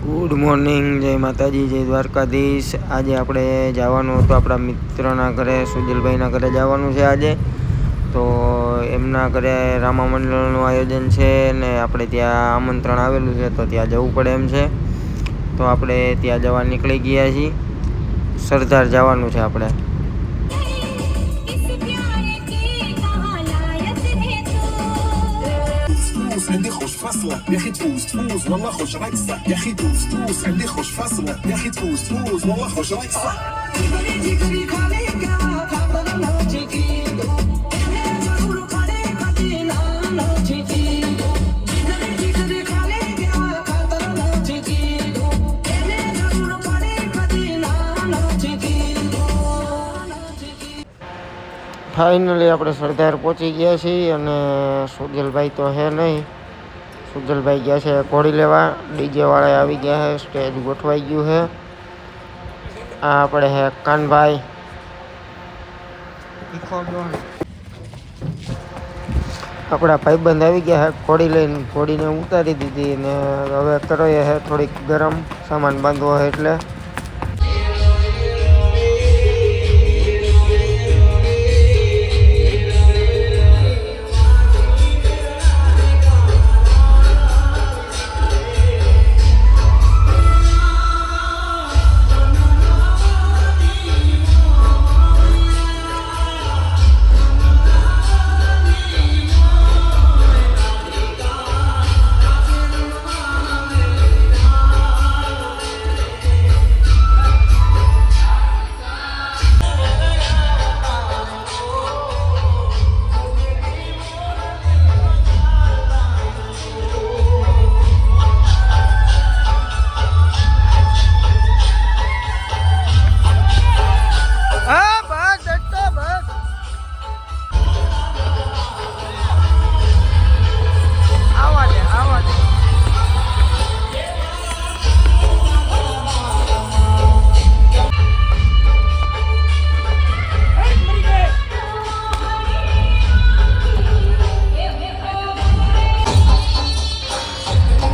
Good morning, જય માતાજી, જય દ્વારકાધીશ। આજે આપણે જવાનું હતું આપણા મિત્રના ઘરે, સુજલભાઈના ઘરે જવાનું છે આજે। તો એમના ઘરે રામા મંડળનું આયોજન છે ને આપણે ત્યાં આમંત્રણ આવેલું છે, તો ત્યાં જવું પડે એમ છે। તો આપણે ત્યાં જવા નીકળી ગયા છીએ। સરદાર જવાનું છે આપણે। عندي خوش فصلة يا اخي تفوز تفوز والله خوش رقصة يا اخي تفوز تفوز عندي خوش فصلة يا اخي تفوز تفوز والله خوش رقصة ફાઇનલી આપણે સરદાર પહોંચી ગયા છીએ અને સુજલભાઈ તો હે નહીં। સુજલભાઈ ગયા છે ઘોડી લેવા, ડીજે વાળા આવી ગયા છે, સ્ટેજ ગોઠવાઈ ગયું છે। આ આપણે હે કાનભાઈ, આપણા ભાઈબંધ આવી ગયા છે ઘોડી લઈને। ઘોડીને ઉતારી દીધી ને હવે કરીએ છે થોડીક ગરમ, સામાન બાંધવો હોય એટલે।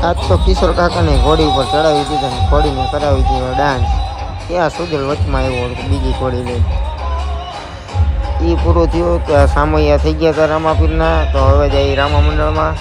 આજ તો કિશોર કાકાને ઘોડી ઉપર ચડાવી દીધા ને ઘોડીને કરાવી દીધો ડાન્સ। ત્યાં સુજલ વચમાં આવ્યો બીજી ઘોડી લઈ। એ પૂરું થયું ત્યાં સામૈયા થઈ ગયા હતા રામાપીરના। તો હવે જાય રામા મંડળમાં।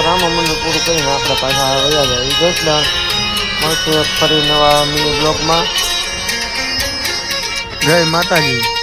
રામ મંદિર પૂરું કરીને આપણે પાછા વયા જાય જસદણ. મળશું એક ફરી નવા મિની બ્લોગમાં. જય માતાજી.